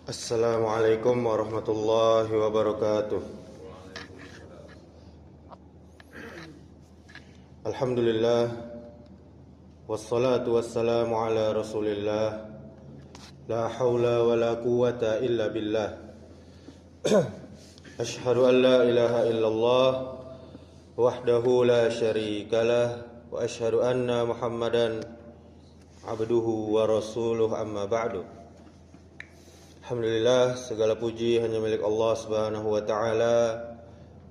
Assalamualaikum warahmatullahi wabarakatuh. Alhamdulillah, wassalatu wassalamu ala rasulillah. La hawla wa la quwwata illa billah. Ashhadu an la ilaha illallah wahdahu la syarikalah, wa ashhadu anna Muhammadan abduhu wa rasuluh, amma ba'du. Alhamdulillah, segala puji hanya milik Allah Subhanahu wa taala.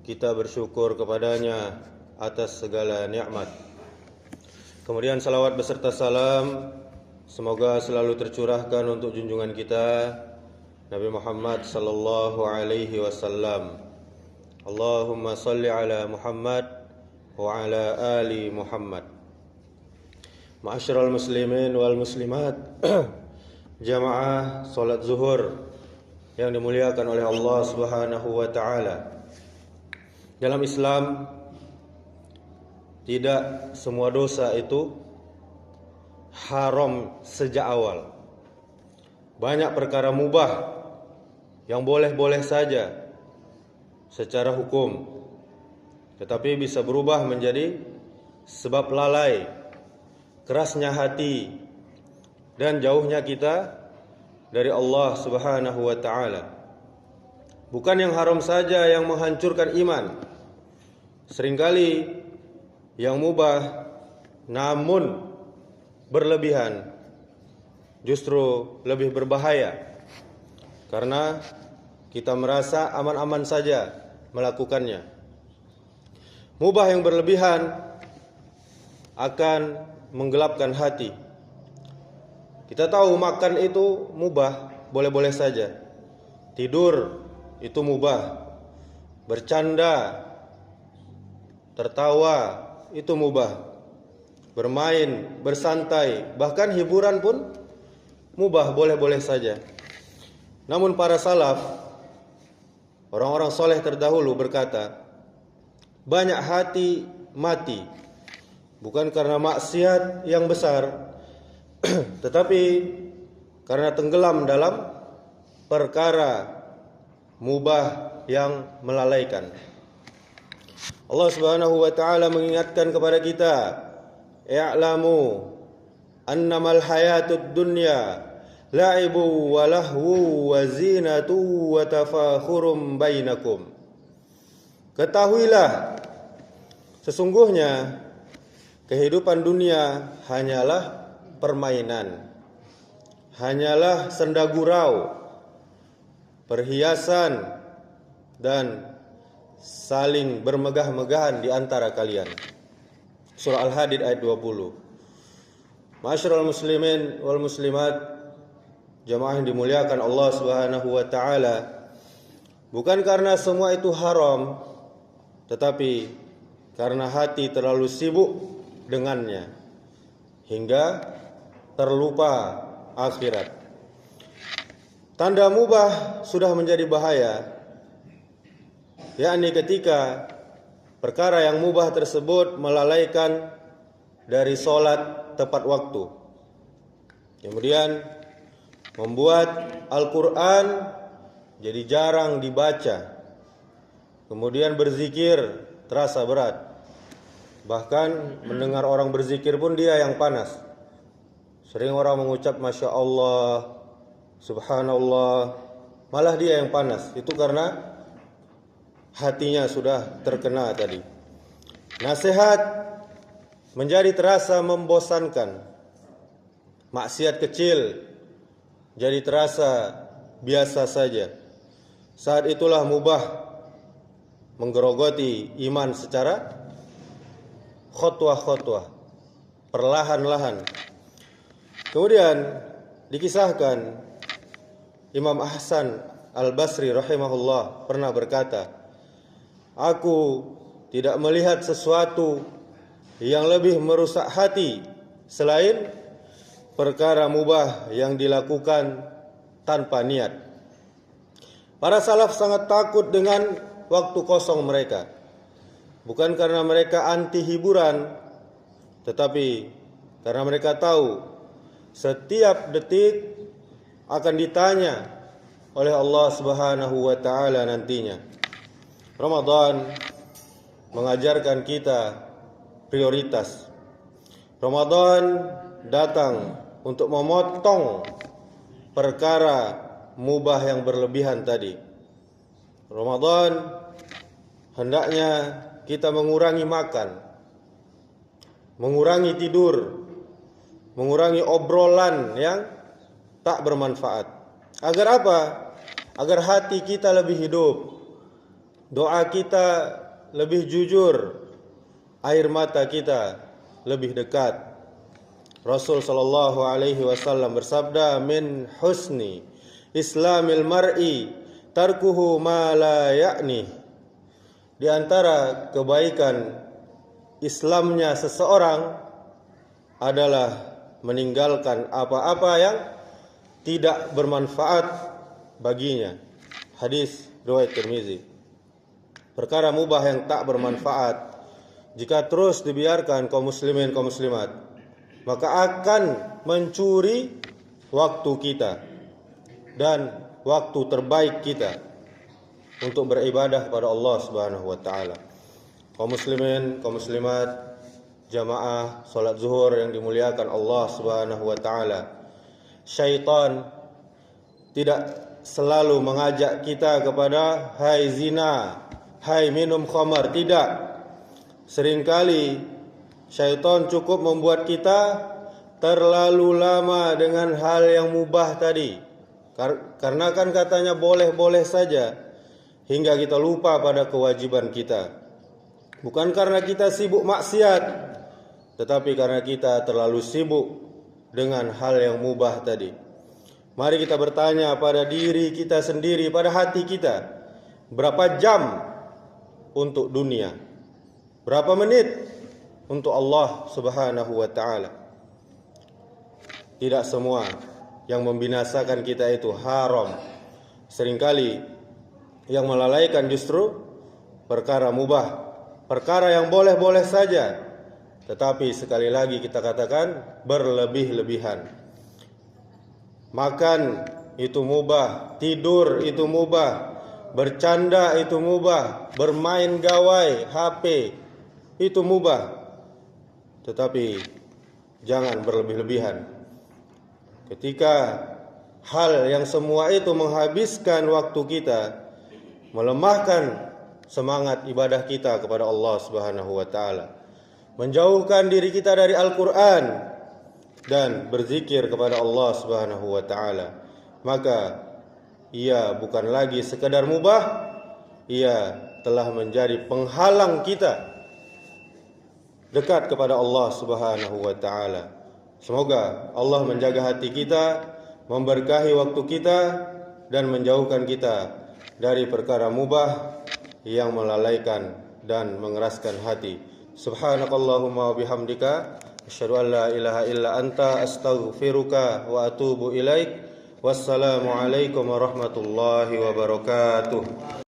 Kita bersyukur kepadanya atas segala nikmat. Kemudian salawat beserta salam semoga selalu tercurahkan untuk junjungan kita Nabi Muhammad sallallahu alaihi wasallam. Allahumma salli ala Muhammad wa ala ali Muhammad. Ma'asyiral muslimin wal muslimat, jamaah salat zuhur yang dimuliakan oleh Allah Subhanahu wa taala. Dalam Islam tidak semua dosa itu haram sejak awal. Banyak perkara mubah yang boleh-boleh saja secara hukum, tetapi bisa berubah menjadi sebab lalai, kerasnya hati, dan jauhnya kita dari Allah Subhanahu wa taala. Bukan yang haram saja yang menghancurkan iman. Seringkali yang mubah namun berlebihan justru lebih berbahaya, karena kita merasa aman-aman saja melakukannya. Mubah yang berlebihan akan menggelapkan hati. Kita tahu makan itu mubah, boleh-boleh saja. Tidur itu mubah. Bercanda, tertawa itu mubah. Bermain, bersantai, bahkan hiburan pun mubah, boleh-boleh saja. Namun para salaf, orang-orang soleh terdahulu berkata, banyak hati mati bukan karena maksiat yang besar, tetapi karena tenggelam dalam perkara mubah yang melalaikan. Allah Subhanahu wa taala mengingatkan kepada kita, "I'lamu annamal hayatud dunya la'ibu wa lahwu wa zinatu wa tafakhurum bainakum." Ketahuilah, sesungguhnya kehidupan dunia hanyalah permainan, hanyalah senda gurau, perhiasan, dan saling bermegah-megahan di antara kalian. Surah Al-Hadid ayat 20. Ma'asyiral muslimin wal muslimat, jamaah yang dimuliakan Allah Subhanahu wa taala, bukan karena semua itu haram, tetapi karena hati terlalu sibuk dengannya hingga terlupa akhirat. Tanda mubah sudah menjadi bahaya, yakni ketika perkara yang mubah tersebut melalaikan dari sholat tepat waktu, kemudian membuat Al-Quran jadi jarang dibaca, kemudian berzikir terasa berat, bahkan mendengar orang berzikir pun dia yang panas. Sering orang mengucap Masya Allah, Subhanallah, malah dia yang panas. Itu karena hatinya sudah terkena tadi. Nasihat menjadi terasa membosankan. Maksiat kecil jadi terasa biasa saja. Saat itulah mubah menggerogoti iman secara khotwah-khotwah, perlahan-lahan. Kemudian dikisahkan Imam Ahsan Al-Basri rahimahullah pernah berkata, "Aku tidak melihat sesuatu yang lebih merusak hati selain perkara mubah yang dilakukan tanpa niat." Para salaf sangat takut dengan waktu kosong mereka. Bukan karena mereka anti hiburan, tetapi karena mereka tahu setiap detik akan ditanya oleh Allah Subhanahu wa taala nantinya. Ramadan mengajarkan kita prioritas. Ramadan datang untuk memotong perkara mubah yang berlebihan tadi. Ramadan hendaknya kita mengurangi makan, mengurangi tidur, mengurangi obrolan yang tak bermanfaat. Agar apa? Agar hati kita lebih hidup, doa kita lebih jujur, air mata kita lebih dekat. Rasul sallallahu alaihi wasallam bersabda, "Min husni Islamil mar'i tarkuhu ma la ya'ni." Di antara kebaikan Islamnya seseorang adalah meninggalkan apa-apa yang tidak bermanfaat baginya. Hadis riwayat Tirmizi. Perkara mubah yang tak bermanfaat jika terus dibiarkan kaum muslimin kaum muslimat, maka akan mencuri waktu kita dan waktu terbaik kita untuk beribadah kepada Allah Subhanahu wa taala. Kaum muslimin, kaum muslimat, jamaah salat zuhur yang dimuliakan Allah Subhanahu wa taala. Syaitan tidak selalu mengajak kita kepada hai zina, hai minum khamar, tidak. Seringkali syaitan cukup membuat kita terlalu lama dengan hal yang mubah tadi. Karena kan katanya boleh-boleh saja, hingga kita lupa pada kewajiban kita. Bukan karena kita sibuk maksiat, tetapi karena kita terlalu sibuk dengan hal yang mubah tadi. Mari kita bertanya pada diri kita sendiri, pada hati kita, berapa jam untuk dunia? Berapa menit untuk Allah Subhanahu wa taala? Tidak semua yang membinasakan kita itu haram. Seringkali yang melalaikan justru perkara mubah, perkara yang boleh-boleh saja, tetapi sekali lagi kita katakan berlebih-lebihan. Makan itu mubah, tidur itu mubah, bercanda itu mubah, bermain gawai HP itu mubah, tetapi jangan berlebih-lebihan. Ketika hal yang semua itu menghabiskan waktu kita, melemahkan semangat ibadah kita kepada Allah Subhanahu wa taala, menjauhkan diri kita dari Al-Qur'an dan berzikir kepada Allah Subhanahu wa taala, maka ia bukan lagi sekadar mubah, ia telah menjadi penghalang kita dekat kepada Allah Subhanahu wa taala. Semoga Allah menjaga hati kita, memberkahi waktu kita, dan menjauhkan kita dari perkara mubah yang melalaikan dan mengeraskan hati. Subhanakallahumma wa bihamdika asyhadu an la ilaha illa anta astaghfiruka wa atubu ilaik. Wassalamu alaikum warahmatullahi wabarakatuh.